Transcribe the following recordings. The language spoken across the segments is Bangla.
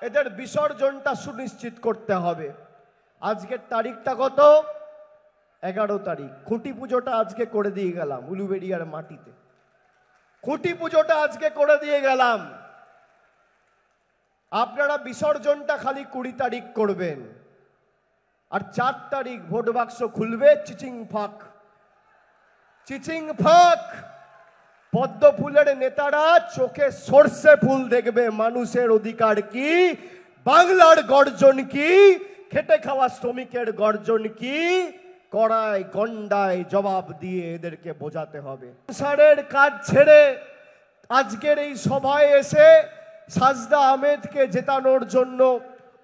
এদের বিসর্জনটা সুনিশ্চিত করতে হবে। আজকের তারিখটা কত? 11 তারিখ। খুঁটি পুজোটা আজকে করে দিয়ে গেলাম উলুবেড়িয়ার মাটিতে। খুঁটি পুজোটা আজকে করে দিয়ে গেলাম। আপনারা বিসর্জনটা খালি 20 তারিখ করবেন। আর 4 তারিখ ভোট বাক্স খুলবে চিচিং ফাঁক। চিচিং ফাঁক। পদ্ম ফুলের নেতারা চোখে সর্ষে ফুল দেখবে। মানুষের অধিকার কি, বাংলার গর্জন কি, খেটে খাওয়া শ্রমিকের গর্জন কি, কড়াই গন্ডায় জবাব দিয়ে এদেরকে বোঝাতে হবে। সংসারের কাজ ছেড়ে আজকের এই সভায় এসে সাজদা আহমেদকে জেতানোর জন্য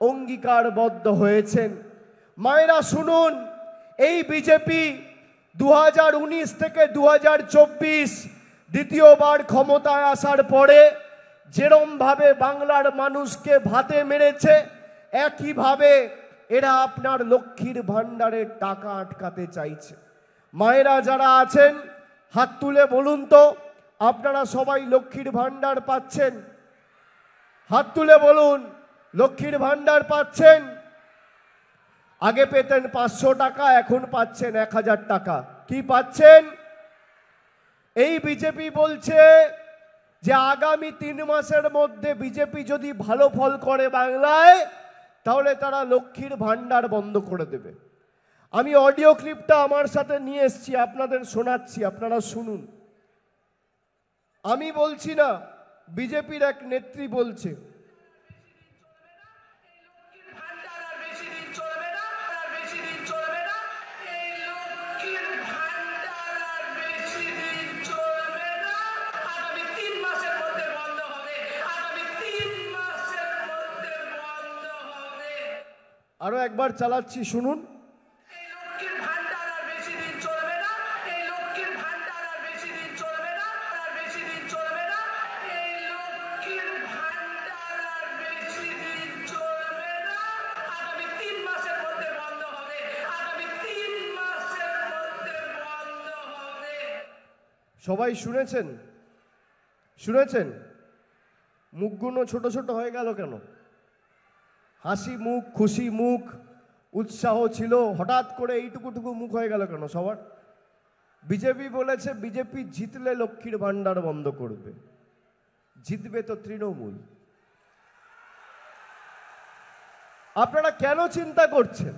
অঙ্গীকারবদ্ধ হয়েছেন। মায়েরা শুনুন, এই বিজেপি 2019 থেকে 2024 দ্বিতীয়বার ক্ষমতায় আসার পরে যেরমভাবে বাংলার মানুষকে ভাতে মেরেছে, একইভাবে এরা আপনার লক্ষ্মীর ভাণ্ডারের টাকা আটকাতে চাইছে। মায়েরা যারা আছেন হাত তুলে বলুন তো, আপনারা সবাই লক্ষ্মীর ভাণ্ডার পাচ্ছেন? হাত তুলে বলুন, লক্ষ্মীর ভাণ্ডার পাচ্ছেন? আগে পেতেন 500 টাকা, এখন পাচ্ছেন 1000 টাকা। কি পাচ্ছেন? এই বিজেপি বলছে যে আগামী 3 মাসের মধ্যে বিজেপি যদি ভালো ফল করে বাংলায়, তাহলে তারা লক্ষ্মীর ভাণ্ডার বন্ধ করে দেবে। আমি অডিও ক্লিপটা আমার সাথে নিয়ে এসেছি, আপনাদের শোনাচ্ছি, আপনারা শুনুন। আমি বলছি না, বিজেপির এক নেত্রী বলছে। আরো একবার চালাচ্ছি, শুনুন। সবাই শুনেছেন? শুনেছেন? মুখগুলো ছোট ছোট হয়ে গেল কেন? হাসি মুখ, খুশি মুখ, উৎসাহ ছিল, হঠাৎ করে এইটুকুটুকু মুখ হয়ে গেল কেন সবার? বিজেপি বলেছে বিজেপি জিতলে লক্ষ্মীর ভাণ্ডার বন্ধ করবে। জিতবে তো তৃণমূল। আপনারা কেন চিন্তা করছেন?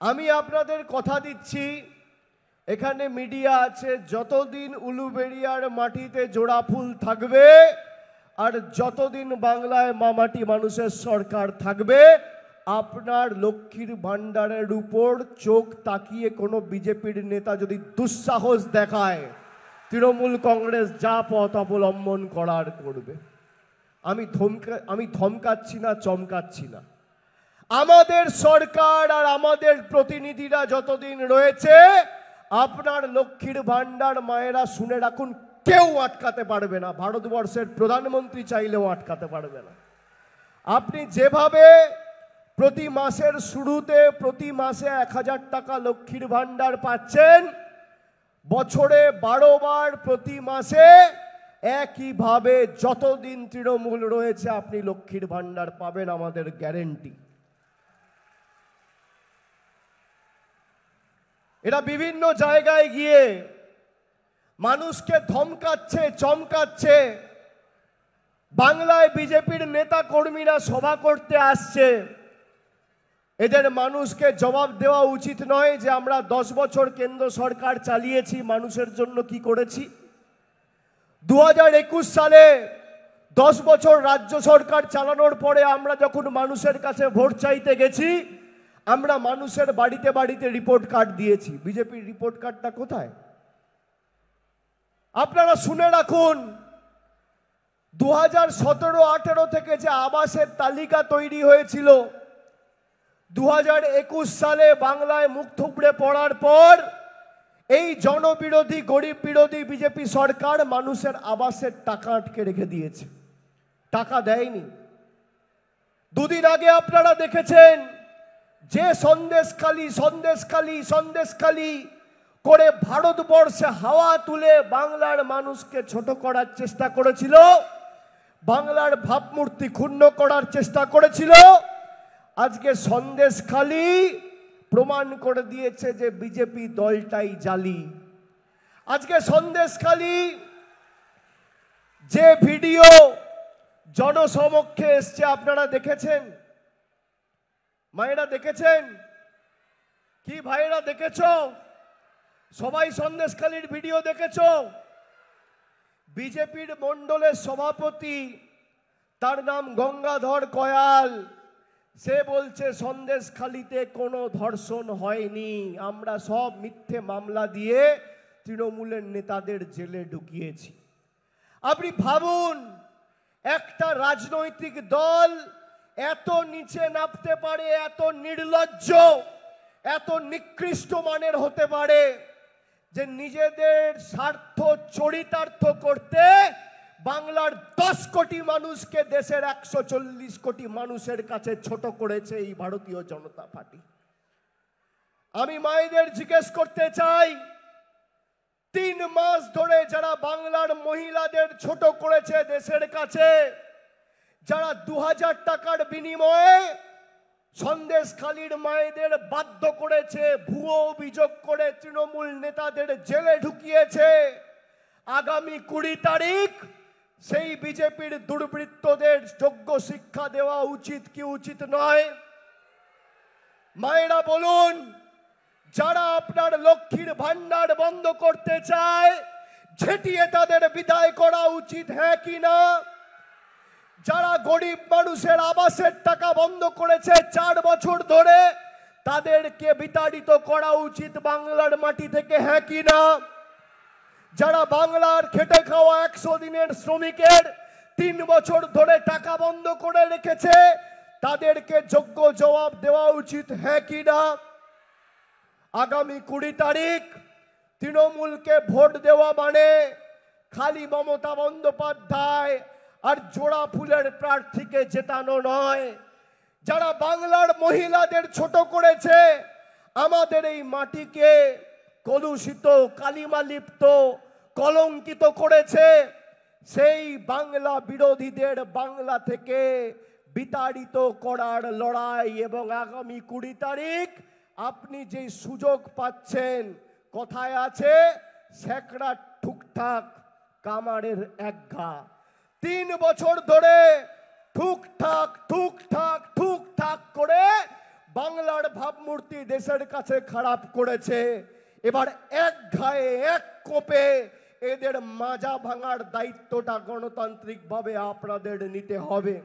আমি আপনাদের কথা দিচ্ছি, এখানে মিডিয়া আছে, যতদিন উলুবেড়িয়ার মাটিতে জোড়া ফুল থাকবে আর যতদিন বাংলায় মামাটি মানুষের সরকার থাকবে, আপনার লক্ষ্মীর ভাণ্ডারের উপর চোখ তাকিয়ে কোনো বিজেপির নেতা যদি দুঃসাহস দেখায়, তৃণমূল কংগ্রেস যা পথ অবলম্বন করার করবে। আমি ধমকাচ্ছি না, চমকাচ্ছি না। আমাদের সরকার আর আমাদের প্রতিনিধিরা যতদিন রয়েছে, আপনার লক্ষ্মীর ভাণ্ডার মায়েরা শুনে রাখুন, কেউ আটকাতে পারবে না। ভারতবর্ষের প্রধানমন্ত্রী চাইলেও আটকাতে পারবে না। আপনি যেভাবে প্রতি মাসের শুরুতে প্রতি মাসে 1000 টাকা লক্ষ্মীর ভাণ্ডার পাচ্ছেন, বছরে 12 বার প্রতি মাসে একইভাবে যতদিন তৃণমূল রয়েছে আপনি লক্ষ্মীর ভাণ্ডার পাবেন, আমাদের গ্যারেন্টি। এরা বিভিন্ন জায়গায় গিয়ে মানুষকে ধমকাচ্ছে, চমকাচ্ছে। বাংলায় বিজেপির নেতা কর্মীরা সভা করতে আসছে, এদের মানুষকে জবাব দেওয়া উচিত নয় যে আমরা 10 বছর কেন্দ্র সরকার চালিয়েছি, মানুষের জন্য কি করেছি? 2021 সালে 10 বছর রাজ্য সরকার চালানোর পরে আমরা যখন মানুষের কাছে ভোট চাইতে গেছি, আমরা মানুষের বাড়িতে বাড়িতে রিপোর্ট কার্ড দিয়েছি। বিজেপির রিপোর্ট কার্ডটা কোথায়? আপনারা শুনে রাখুন, 2017-18 থেকে যে আবাসের তালিকা তৈরি হয়েছিল, 2021 সালে বাংলায় মুখ থুবড়ে পড়ার পর এই জনবিরোধী, গরিব বিরোধী বিজেপি সরকার মানুষের আবাসের টাকা আটকে রেখে দিয়েছে, টাকা দেয়নি। দুদিন আগে আপনারা দেখেছেন যে সন্দেশখালি করে ভারতবর্ষে হাওয়া তুলে বাংলার মানুষকে ছোট করার চেষ্টা করেছিল, বাংলার ভাবমূর্তি ক্ষুণ্ণ করার চেষ্টা করেছিল। আজকে সন্দেশখালি প্রমাণ করে দিয়েছে যে বিজেপি দলটাই জালি। আজকে সন্দেশখালি যে ভিডিও জনসমক্ষে এসছে আপনারা দেখেছেন, মায়েরা দেখেছেন কি, ভাইয়েরা দেখেছো? সবাই সন্দেশখালির ভিডিও দেখেছো? বিজেপির মণ্ডলের সভাপতি, তার নাম গঙ্গাধর কয়াল, সে বলছে সন্দেশখালিতে কোনো ধর্ষণ হয়নি, আমরা সব মিথ্যে মামলা দিয়ে তৃণমূলের নেতাদের জেলে ঢুকিয়েছি। আপনি ভাবুন, একটা রাজনৈতিক দল এত নিচে নামতে পারে, এত নির্লজ্জ, এত নিকৃষ্ট মানের হতে পারে যে নিজেদের স্বার্থ চরিতার্থ করতে বাংলার 10 কোটি মানুষকে দেশের 140 কোটি মানুষের কাছে ছোট করেছে এই ভারতীয় জনতা পার্টি। আমি মায়েদের জিজ্ঞেস করতে চাই, 3 মাস ধরে যারা বাংলার মহিলাদের ছোট করেছে দেশের কাছে, যারা 2000 টাকার বিনিময়ে সন্দেশখালির মায়েদের বাধ্য করেছে, ভুয়ো অভিযোগ করে তৃণমূল নেতাদের জেলে ঢুকিয়েছে, আগামী 20 তারিখ সেই বিজেপির দুর্বৃত্তদের যোগ্য শিক্ষা দেওয়া উচিত কি উচিত নয়? মায়েরা বলুন, যারা আপনার লক্ষ্মীর ভান্ডার বন্ধ করতে চায়, ঝেঁটিয়ে তাদের বিদায় করা উচিত হ্যাঁ কি না? যারা গরিব মানুষের আবাসের টাকা বন্ধ করেছে 4 বছর ধরে, তাদেরকে বিতাড়িত করা উচিত বাংলার মাটি থেকে হ্যাঁ কি না? যারা বাংলার খেটে খাওয়া 100 দিনের শ্রমিকের 3 বছর ধরে টাকা বন্ধ করে রেখেছে, তাদেরকে যোগ্য জবাব দেওয়া উচিত হ্যাঁ কি না? আগামী 20 তারিখ তৃণমূলকে ভোট দেওয়া মানে খালি মমতা বন্দ্যোপাধ্যায় আর জোড়া ফুলের প্রার্থীকে জেতানো নয়। যারা বাংলার মহিলাদের ছোট করেছে, আমাদের এই মাটিকে কলুষিত, কালিমালিপ্ত, কলঙ্কিত করেছে, সেই বাংলা বিরোধীদের বাংলা থেকে বিতাড়িত করার লড়াই। এবং আগামী 20 তারিখ আপনি যে সুযোগ পাচ্ছেন, কথায় আছে শেকড়া ঠুকঠাক কামারের একঘা। 3 বছর ধরে ঠুকঠাক ঠুকঠাক ঠুকঠাক করে বাংলার ভাবমূর্তি দেশের কাছে খারাপ করেছে। এবার এক ঘায়ে এক কোপে এদের মাজা ভাঙার দায়িত্বটা গণতান্ত্রিকভাবে আপনাদের নিতে হবে।